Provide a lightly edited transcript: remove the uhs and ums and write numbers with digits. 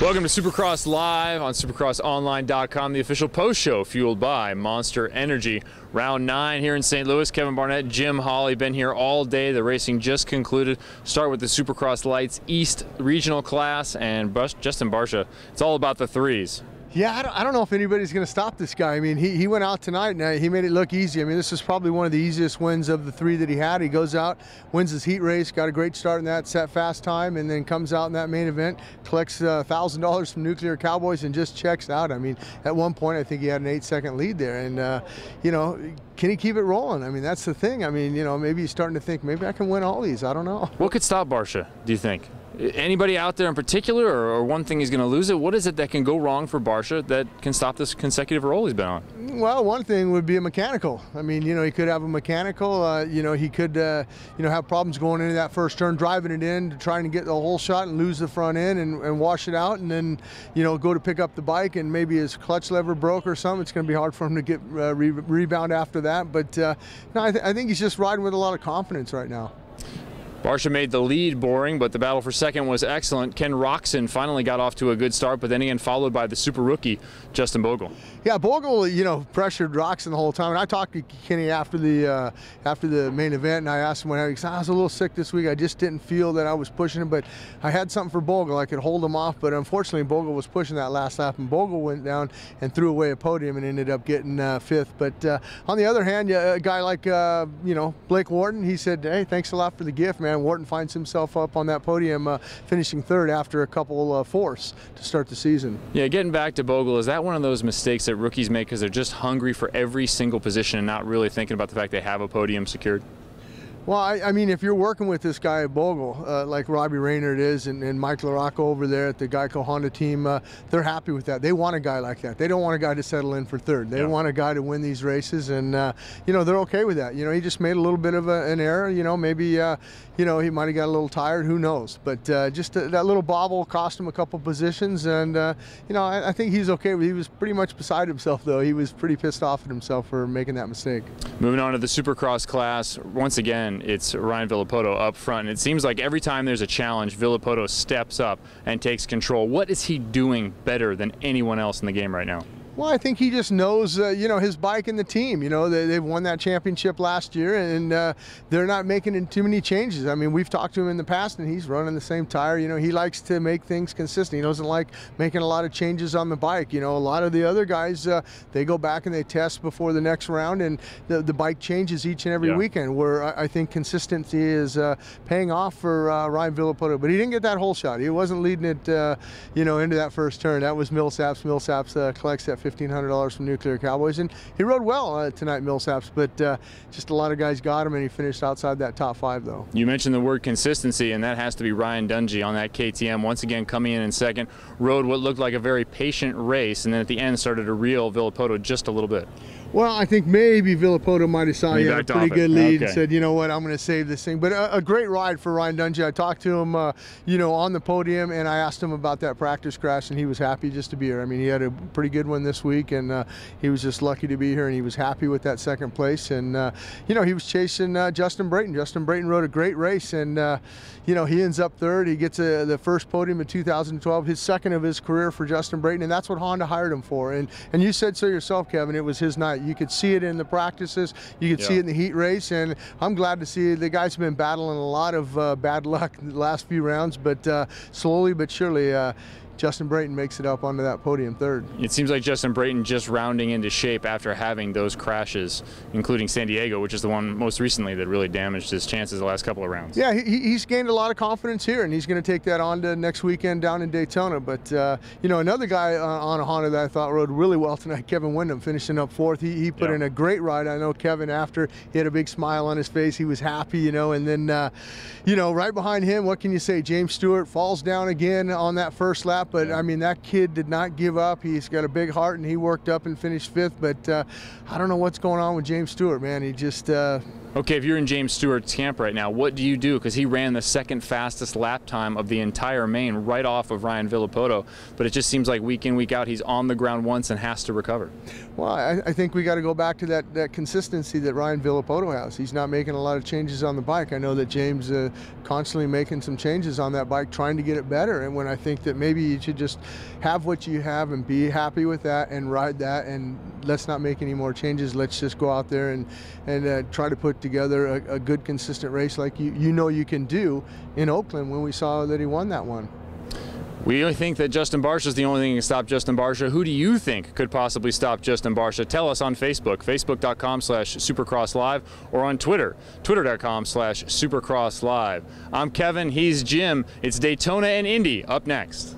Welcome to Supercross Live on supercrossonline.com, the official post show fueled by Monster Energy. Round 9 here in St. Louis. Kevin Barnett, Jim Holley, been here all day. The racing just concluded. Start with the Supercross Lights East Regional class and Justin Barcia. It's all about the threes. Yeah, I don't know if anybody's going to stop this guy. I mean, he went out tonight and he made it look easy. I mean, this is probably one of the easiest wins of the 3 that he had. He goes out, wins his heat race, got a great start in that, set fast time, and then comes out in that main event, collects $1,000 from Nuclear Cowboys and just checks out. I mean, at one point, I think he had an 8-second lead there. And, you know, can he keep it rolling? I mean, that's the thing. I mean, you know, maybe he's starting to think, maybe I can win all these. I don't know. What could stop Barcia, do you think? Anybody out there in particular, or one thing he's going to lose it? What is it that can go wrong for Barcia that can stop this consecutive roll he's been on? Well, one thing would be a mechanical. I mean, you know, he could have a mechanical. You know, he could, you know, have problems going into that first turn, driving it in, trying to get the whole shot and lose the front end and wash it out, and then, you know, go to pick up the bike and maybe his clutch lever broke or something. It's going to be hard for him to get rebound after that. But no, I think he's just riding with a lot of confidence right now. Barcia made the lead boring, but the battle for second was excellent. Ken Roxon finally got off to a good start, but then again followed by the super rookie, Justin Bogle. Yeah, Bogle, you know, pressured Roxon the whole time. And I talked to Kenny after the main event, and I asked him when he said, I was a little sick this week. I just didn't feel that I was pushing him, but I had something for Bogle. I could hold him off, but unfortunately Bogle was pushing that last lap, and Bogle went down and threw away a podium and ended up getting 5th. But on the other hand, a guy like, you know, Blake Wharton, he said, hey, thanks a lot for the gift, man. Wharton finds himself up on that podium, finishing 3rd after a couple fourths to start the season. Yeah, getting back to Bogle, is that one of those mistakes that rookies make because they're just hungry for every single position and not really thinking about the fact they have a podium secured? Well, I mean, if you're working with this guy at Bogle, like Robbie Raynard is and Mike LaRocco over there at the Geico Honda team, they're happy with that. They want a guy like that. They don't want a guy to settle in for 3rd. They want a guy to win these races, and, you know, they're okay with that. You know, he just made a little bit of an error. You know, maybe, you know, he might have got a little tired. Who knows? But just that little bobble cost him a couple positions, and, you know, I think he's okay with it. He was pretty much beside himself, though. He was pretty pissed off at himself for making that mistake. Moving on to the Supercross class, once again, it's Ryan Villopoto up front, and it seems like every time there's a challenge, Villopoto steps up and takes control. What is he doing better than anyone else in the game right now? Well, I think he just knows, you know, his bike and the team. You know, they've won that championship last year, and they're not making too many changes. I mean, we've talked to him in the past, and he's running the same tire. You know, he likes to make things consistent. He doesn't like making a lot of changes on the bike. You know, a lot of the other guys, they go back and they test before the next round, and the bike changes each and every weekend, where I think consistency is paying off for Ryan Villopoto. But he didn't get that whole shot. He wasn't leading it, you know, into that first turn. That was Millsaps. Millsaps collects that $1,500 from Nuclear Cowboys, and he rode well tonight, Millsaps, but just a lot of guys got him, and he finished outside that top 5, though. You mentioned the word consistency, and that has to be Ryan Dungey on that KTM, once again coming in second, rode what looked like a very patient race, and then at the end started to reel Villopoto just a little bit. Well, I think maybe Villopoto might have saw he had a pretty good lead and said, you know what, I'm going to save this thing. But a great ride for Ryan Dungey. I talked to him, you know, on the podium, and I asked him about that practice crash, and he was happy just to be here. I mean, he had a pretty good one this week, and he was just lucky to be here, and he was happy with that 2nd place. And, you know, he was chasing Justin Brayton. Justin Brayton rode a great race, and, you know, he ends up 3rd. He gets the first podium in 2012, his 2nd of his career for Justin Brayton, and that's what Honda hired him for. And you said so yourself, Kevin, it was his night. You could see it in the practices, you could see it in the heat race, and I'm glad to see the guys have been battling a lot of bad luck the last few rounds, but slowly but surely Justin Brayton makes it up onto that podium 3rd. It seems like Justin Brayton just rounding into shape after having those crashes, including San Diego, which is the one most recently that really damaged his chances the last couple of rounds. Yeah, he's gained a lot of confidence here, and he's going to take that on to next weekend down in Daytona. But, you know, another guy on a Honda that I thought rode really well tonight, Kevin Windham, finishing up 4th. He put in a great ride. I know Kevin, after, he had a big smile on his face. He was happy, you know, and then, you know, right behind him, what can you say? James Stewart falls down again on that first lap, but I mean, that kid did not give up. He's got a big heart, and he worked up and finished 5th, but I don't know what's going on with James Stewart, man. He just Okay, if you're in James Stewart's camp right now, what do you do? Because he ran the second fastest lap time of the entire main right off of Ryan Villopoto, but it just seems like week in, week out, he's on the ground once and has to recover. Well, I think we got to go back to that consistency that Ryan Villopoto has. He's not making a lot of changes on the bike. I know that James constantly making some changes on that bike, trying to get it better. And when I think that maybe you should just have what you have and be happy with that and ride that, and let's not make any more changes. Let's just go out there and try to put together a good, consistent race like you know you can do in Oakland when we saw that he won that one. We think that Justin Barcia is the only thing that can stop Justin Barcia. Who do you think could possibly stop Justin Barcia? Tell us on Facebook, facebook.com/supercrosslive, or on Twitter, twitter.com/supercrosslive. I'm Kevin, he's Jim. It's Daytona and Indy up next.